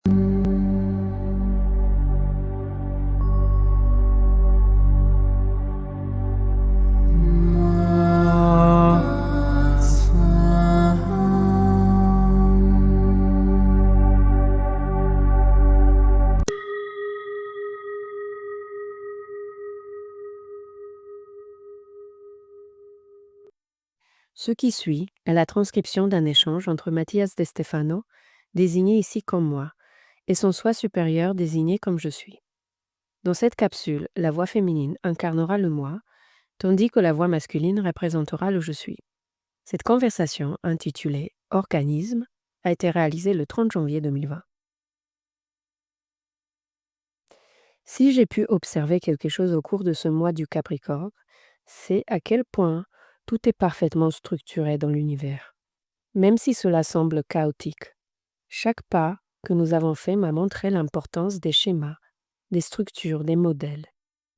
Ce qui suit est la transcription d'un échange entre Mathias De Stefano, désigné ici comme moi, et son soi supérieur désigné comme je suis. Dans cette capsule, la voix féminine incarnera le moi, tandis que la voix masculine représentera le je suis. Cette conversation, intitulée Organisme, a été réalisée le 30 janvier 2020. Si j'ai pu observer quelque chose au cours de ce mois du Capricorne, c'est à quel point tout est parfaitement structuré dans l'univers. Même si cela semble chaotique, chaque pas que nous avons fait m'a montré l'importance des schémas, des structures, des modèles,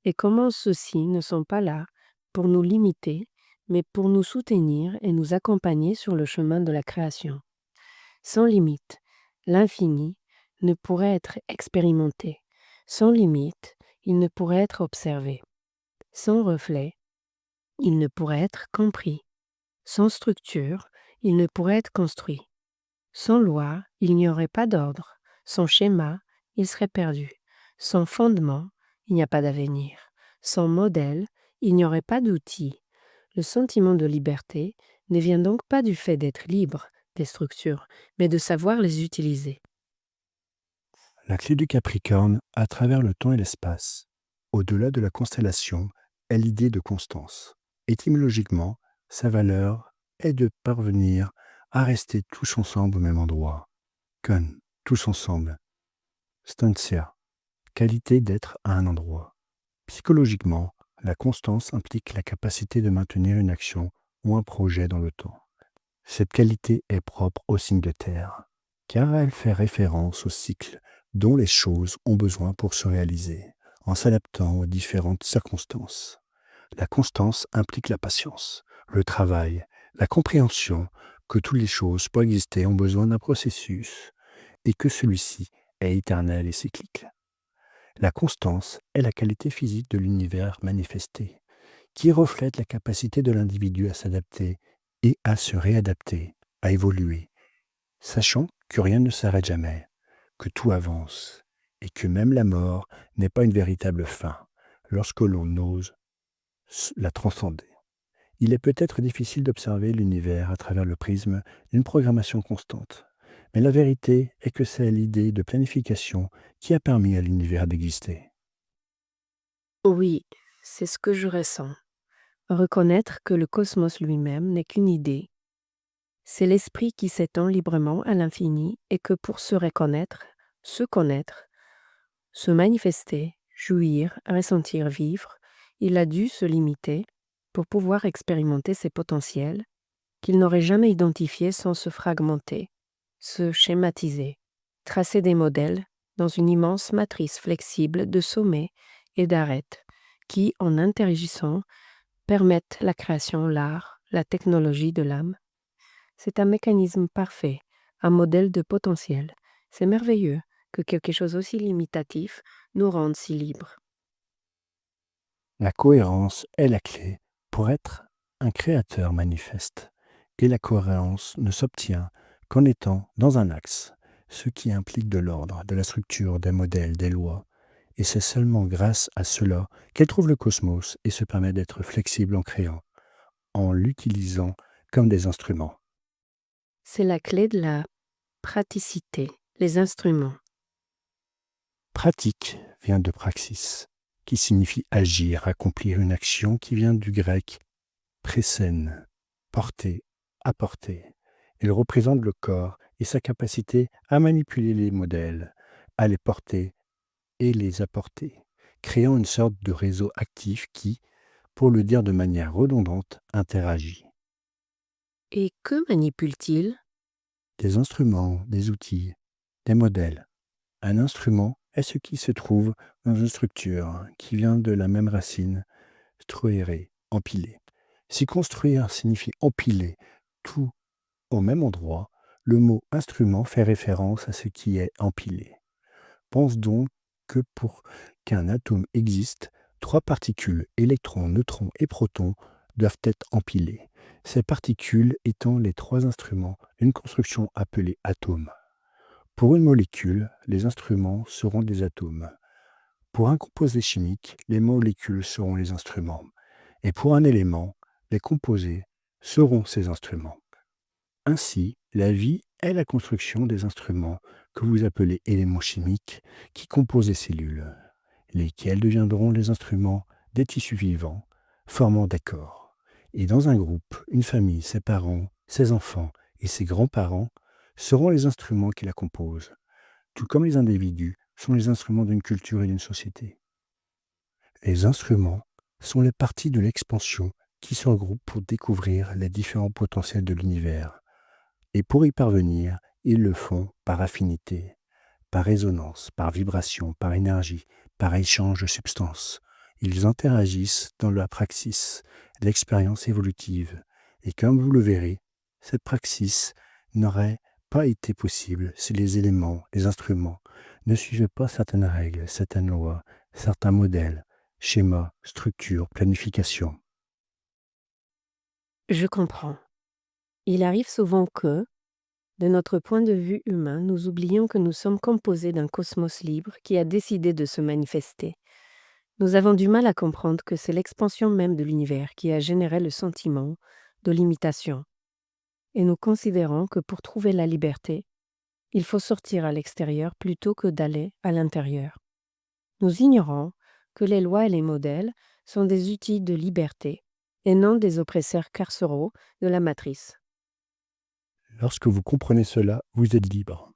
et comment ceux-ci ne sont pas là pour nous limiter, mais pour nous soutenir et nous accompagner sur le chemin de la création. Sans limite, l'infini ne pourrait être expérimenté. Sans limite, il ne pourrait être observé. Sans reflet, il ne pourrait être compris. Sans structure, il ne pourrait être construit. Sans loi, il n'y aurait pas d'ordre. Sans schéma, il serait perdu. Sans fondement, il n'y a pas d'avenir. Sans modèle, il n'y aurait pas d'outils. Le sentiment de liberté ne vient donc pas du fait d'être libre des structures, mais de savoir les utiliser. La clé du Capricorne, à travers le temps et l'espace, au-delà de la constellation, est l'idée de constance. Étymologiquement, sa valeur est de parvenir à rester tous ensemble au même endroit. Con, tous ensemble. Stancia, qualité d'être à un endroit. Psychologiquement, la constance implique la capacité de maintenir une action ou un projet dans le temps. Cette qualité est propre au signe de terre, car elle fait référence au cycle dont les choses ont besoin pour se réaliser, en s'adaptant aux différentes circonstances. La constance implique la patience, le travail, la compréhension que toutes les choses pour exister ont besoin d'un processus et que celui-ci est éternel et cyclique. La constance est la qualité physique de l'univers manifesté, qui reflète la capacité de l'individu à s'adapter et à se réadapter, à évoluer, sachant que rien ne s'arrête jamais, que tout avance, et que même la mort n'est pas une véritable fin, lorsque l'on ose la transcender. Il est peut-être difficile d'observer l'univers à travers le prisme d'une programmation constante, mais la vérité est que c'est l'idée de planification qui a permis à l'univers d'exister. Oui, c'est ce que je ressens. Reconnaître que le cosmos lui-même n'est qu'une idée. C'est l'esprit qui s'étend librement à l'infini et que pour se reconnaître, se connaître, se manifester, jouir, ressentir, vivre, il a dû se limiter pour pouvoir expérimenter ses potentiels qu'il n'aurait jamais identifiés sans se fragmenter, se schématiser, tracer des modèles dans une immense matrice flexible de sommets et d'arêtes qui, en interagissant, permettent la création, l'art, la technologie de l'âme. C'est un mécanisme parfait, un modèle de potentiel. C'est merveilleux que quelque chose aussi limitatif nous rende si libres. La cohérence est la clé pour être un créateur manifeste. Et la cohérence ne s'obtient qu'en étant dans un axe, ce qui implique de l'ordre, de la structure, des modèles, des lois. Et c'est seulement grâce à cela qu'elle trouve le cosmos et se permet d'être flexible en créant, en l'utilisant comme des instruments. C'est la clé de la praticité, les instruments. Pratique vient de praxis, qui signifie agir, accomplir une action qui vient du grec presen, porter, apporter. Il représente le corps et sa capacité à manipuler les modèles, à les porter et les apporter, créant une sorte de réseau actif qui, pour le dire de manière redondante, interagit. Et que manipule-t-il? Des instruments, des outils, des modèles. Un instrument est ce qui se trouve dans une structure qui vient de la même racine, struere, empiler. Si construire signifie empiler tout au même endroit, Le mot instrument fait référence à ce qui est empilé. Pense donc que pour qu'un atome existe, 3 particules, électrons, neutrons et protons, doivent être empilées. Ces particules étant les 3 instruments d'une construction appelée atome. Pour une molécule, les instruments seront des atomes. Pour un composé chimique, les molécules seront les instruments. Et pour un élément, les composés seront ces instruments. Ainsi, la vie est la construction des instruments que vous appelez éléments chimiques qui composent les cellules, lesquels deviendront les instruments des tissus vivants, formant des corps. Et dans un groupe, une famille, ses parents, ses enfants et ses grands-parents seront les instruments qui la composent, tout comme les individus sont les instruments d'une culture et d'une société. Les instruments sont les parties de l'expansion qui se regroupent pour découvrir les différents potentiels de l'univers. Et pour y parvenir, ils le font par affinité, par résonance, par vibration, par énergie, par échange de substances. Ils interagissent dans la praxis, l'expérience évolutive. Et comme vous le verrez, cette praxis n'aurait pas été possible si les éléments, les instruments, ne suivaient pas certaines règles, certaines lois, certains modèles, schémas, structures, planification. Je comprends. Il arrive souvent que, de notre point de vue humain, nous oublions que nous sommes composés d'un cosmos libre qui a décidé de se manifester. Nous avons du mal à comprendre que c'est l'expansion même de l'univers qui a généré le sentiment de limitation. Et nous considérons que pour trouver la liberté, il faut sortir à l'extérieur plutôt que d'aller à l'intérieur. Nous ignorons que les lois et les modèles sont des outils de liberté et non des oppresseurs carcéraux de la matrice. Lorsque vous comprenez cela, vous êtes libre.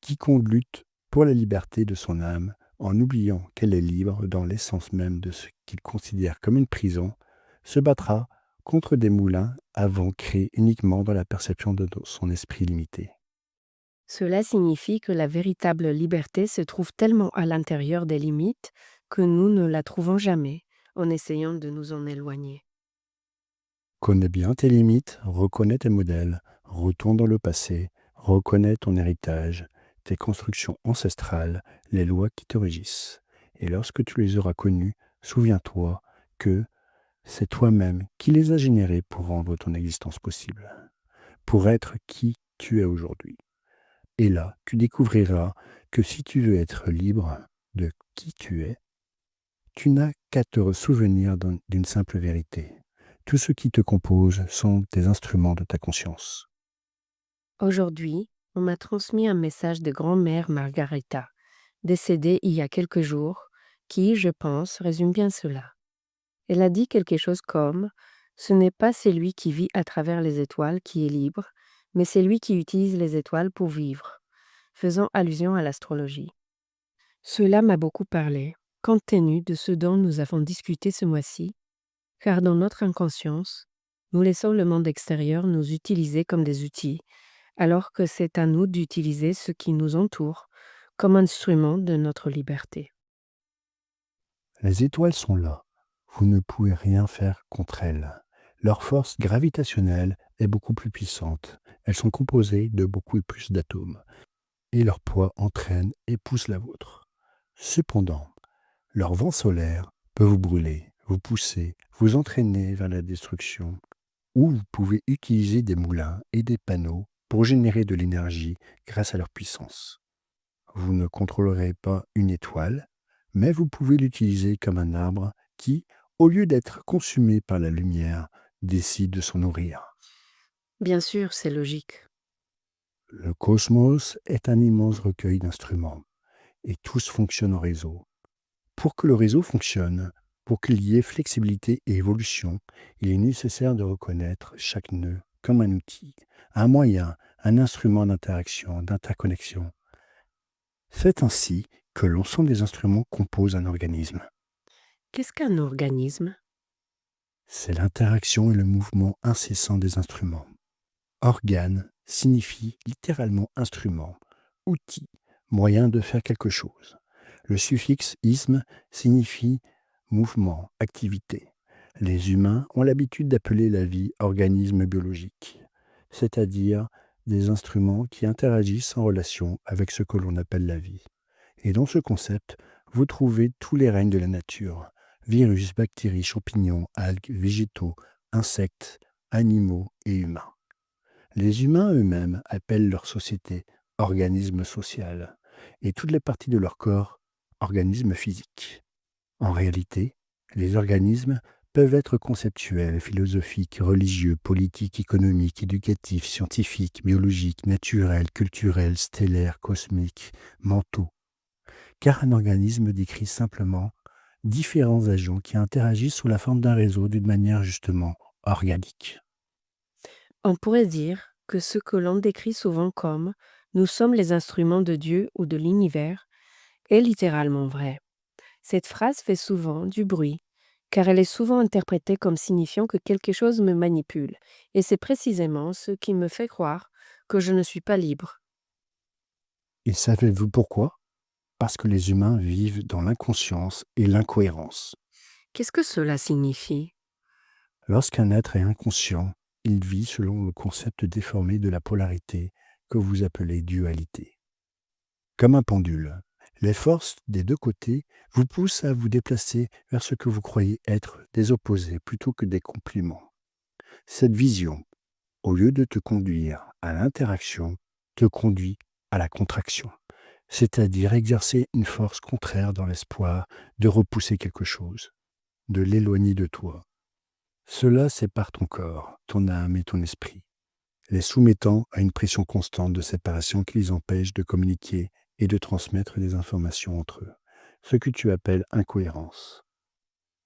Quiconque lutte pour la liberté de son âme, en oubliant qu'elle est libre dans l'essence même de ce qu'il considère comme une prison, se battra contre des moulins avant créés uniquement dans la perception de son esprit limité. Cela signifie que la véritable liberté se trouve tellement à l'intérieur des limites que nous ne la trouvons jamais en essayant de nous en éloigner. Connais bien tes limites, reconnais tes modèles, retourne dans le passé, reconnais ton héritage, tes constructions ancestrales, les lois qui te régissent. Et lorsque tu les auras connues, souviens-toi que c'est toi-même qui les as générées pour rendre ton existence possible, pour être qui tu es aujourd'hui. Et là, tu découvriras que si tu veux être libre de qui tu es, tu n'as qu'à te souvenir d'une simple vérité. Tout ce qui te compose sont des instruments de ta conscience. Aujourd'hui, on m'a transmis un message de grand-mère Margarita, décédée il y a quelques jours, qui, je pense, résume bien cela. Elle a dit quelque chose comme « Ce n'est pas celui qui vit à travers les étoiles qui est libre, mais c'est lui qui utilise les étoiles pour vivre », faisant allusion à l'astrologie. Cela m'a beaucoup parlé, compte tenu de ce dont nous avons discuté ce mois-ci, car dans notre inconscience, nous laissons le monde extérieur nous utiliser comme des outils, alors que c'est à nous d'utiliser ce qui nous entoure comme instrument de notre liberté. Les étoiles sont là. Vous ne pouvez rien faire contre elles. Leur force gravitationnelle est beaucoup plus puissante. Elles sont composées de beaucoup plus d'atomes. Et leur poids entraîne et pousse la vôtre. Cependant, leur vent solaire peut vous brûler, vous pousser, vous entraîner vers la destruction. Ou vous pouvez utiliser des moulins et des panneaux pour générer de l'énergie grâce à leur puissance. Vous ne contrôlerez pas une étoile, mais vous pouvez l'utiliser comme un arbre qui, au lieu d'être consumé par la lumière, décide de s'en nourrir. Bien sûr, c'est logique. Le cosmos est un immense recueil d'instruments, et tous fonctionnent en réseau. Pour que le réseau fonctionne, pour qu'il y ait flexibilité et évolution, il est nécessaire de reconnaître chaque nœud comme un outil, un moyen, un instrument d'interaction, d'interconnexion. C'est ainsi que l'ensemble des instruments compose un organisme. Qu'est-ce qu'un organisme? C'est l'interaction et le mouvement incessant des instruments. Organe signifie littéralement instrument, outil, moyen de faire quelque chose. Le suffixe isme signifie mouvement, activité. Les humains ont l'habitude d'appeler la vie organisme biologique, c'est-à-dire des instruments qui interagissent en relation avec ce que l'on appelle la vie. Et dans ce concept, vous trouvez tous les règnes de la nature, virus, bactéries, champignons, algues, végétaux, insectes, animaux et humains. Les humains eux-mêmes appellent leur société organisme social et toutes les parties de leur corps organismes physiques. En réalité, les organismes peuvent être conceptuels, philosophiques, religieux, politiques, économiques, éducatifs, scientifiques, biologiques, naturels, culturels, stellaires, cosmiques, mentaux. Car un organisme décrit simplement différents agents qui interagissent sous la forme d'un réseau d'une manière justement organique. On pourrait dire que ce que l'on décrit souvent comme nous sommes les instruments de Dieu ou de l'univers est littéralement vrai. Cette phrase fait souvent du bruit, car elle est souvent interprétée comme signifiant que quelque chose me manipule, et c'est précisément ce qui me fait croire que je ne suis pas libre. Et savez-vous pourquoi? Parce que les humains vivent dans l'inconscience et l'incohérence. Qu'est-ce que cela signifie? Lorsqu'un être est inconscient, il vit selon le concept déformé de la polarité que vous appelez dualité. Comme un pendule, les forces des deux côtés vous poussent à vous déplacer vers ce que vous croyez être des opposés plutôt que des compléments. Cette vision, au lieu de te conduire à l'interaction, te conduit à la contraction, c'est-à-dire exercer une force contraire dans l'espoir de repousser quelque chose, de l'éloigner de toi. Cela sépare ton corps, ton âme et ton esprit, les soumettant à une pression constante de séparation qui les empêche de communiquer et de transmettre des informations entre eux, ce que tu appelles incohérence.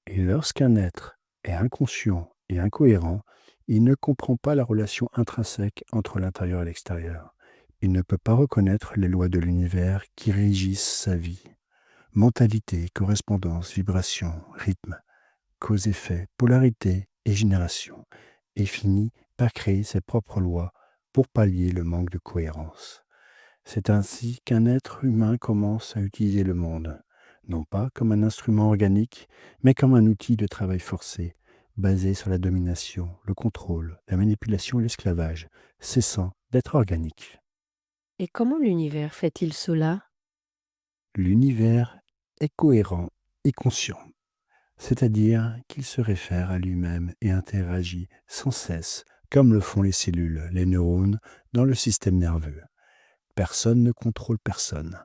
Et lorsqu'un être est inconscient et incohérent, il ne comprend pas la relation intrinsèque entre l'intérieur et l'extérieur. Il ne peut pas reconnaître les lois de l'univers qui régissent sa vie. Mentalité, correspondance, vibration, rythme, cause-effet, polarité et génération, et finit par créer ses propres lois pour pallier le manque de cohérence. C'est ainsi qu'un être humain commence à utiliser le monde, non pas comme un instrument organique, mais comme un outil de travail forcé, basé sur la domination, le contrôle, la manipulation et l'esclavage, cessant d'être organique. Et comment l'univers fait-il cela? L'univers est cohérent et conscient, c'est-à-dire qu'il se réfère à lui-même et interagit sans cesse, comme le font les cellules, les neurones, dans le système nerveux. Personne ne contrôle personne.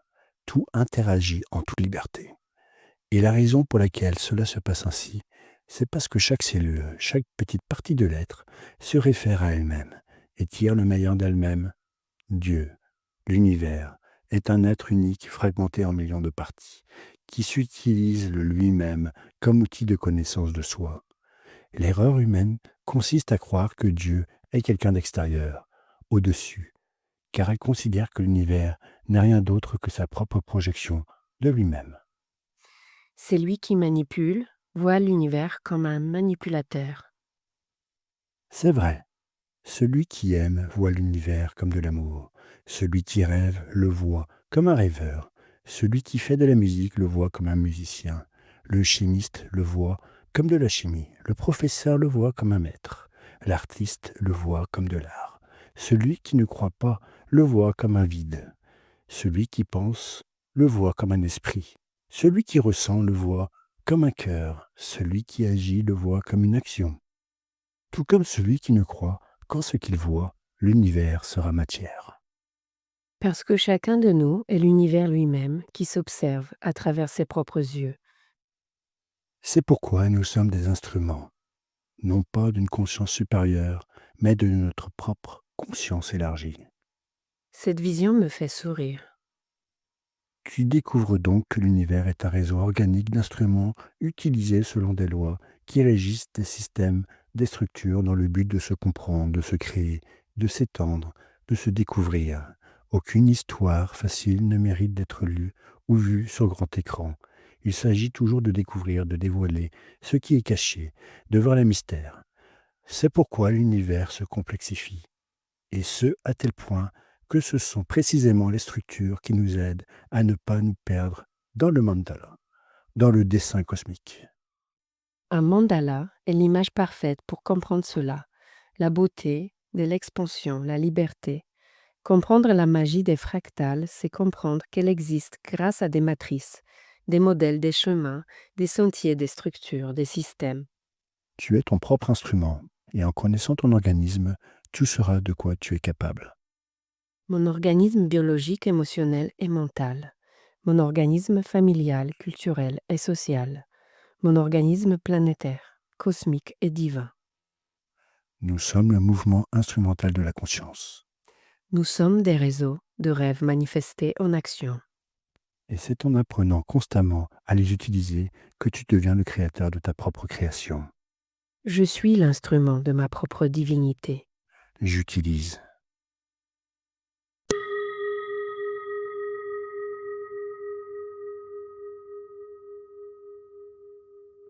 Tout interagit en toute liberté. Et la raison pour laquelle cela se passe ainsi, c'est parce que chaque cellule, chaque petite partie de l'être, se réfère à elle-même et tire le meilleur d'elle-même. Dieu, l'univers, est un être unique fragmenté en millions de parties, qui s'utilise lui-même comme outil de connaissance de soi. L'erreur humaine consiste à croire que Dieu est quelqu'un d'extérieur, au-dessus, car elle considère que l'univers n'est rien d'autre que sa propre projection de lui-même. C'est lui qui manipule, voit l'univers comme un manipulateur. C'est vrai, celui qui aime voit l'univers comme de l'amour, celui qui rêve le voit comme un rêveur, celui qui fait de la musique le voit comme un musicien, le chimiste le voit comme de la chimie, le professeur le voit comme un maître, l'artiste le voit comme de l'art, celui qui ne croit pas le voit comme un vide, celui qui pense le voit comme un esprit, celui qui ressent le voit comme un cœur, celui qui agit le voit comme une action, tout comme celui qui ne croit qu'en ce qu'il voit, l'univers sera matière. Parce que chacun de nous est l'univers lui-même qui s'observe à travers ses propres yeux. C'est pourquoi nous sommes des instruments, non pas d'une conscience supérieure, mais de notre propre conscience élargie. Cette vision me fait sourire. Tu découvres donc que l'univers est un réseau organique d'instruments utilisés selon des lois qui régissent des systèmes, des structures dans le but de se comprendre, de se créer, de s'étendre, de se découvrir. Aucune histoire facile ne mérite d'être lue ou vue sur grand écran. Il s'agit toujours de découvrir, de dévoiler ce qui est caché, de voir les mystères. C'est pourquoi l'univers se complexifie, et ce à tel point que ce sont précisément les structures qui nous aident à ne pas nous perdre dans le mandala, dans le dessin cosmique. Un mandala est l'image parfaite pour comprendre cela. La beauté de l'expansion, la liberté. Comprendre la magie des fractales, c'est comprendre qu'elle existe grâce à des matrices, des modèles, des chemins, des sentiers, des structures, des systèmes. Tu es ton propre instrument, et en connaissant ton organisme, tu sauras de quoi tu es capable. Mon organisme biologique, émotionnel et mental. Mon organisme familial, culturel et social. Mon organisme planétaire, cosmique et divin. Nous sommes le mouvement instrumental de la conscience. Nous sommes des réseaux de rêves manifestés en action. Et c'est en apprenant constamment à les utiliser que tu deviens le créateur de ta propre création. Je suis l'instrument de ma propre divinité. J'utilise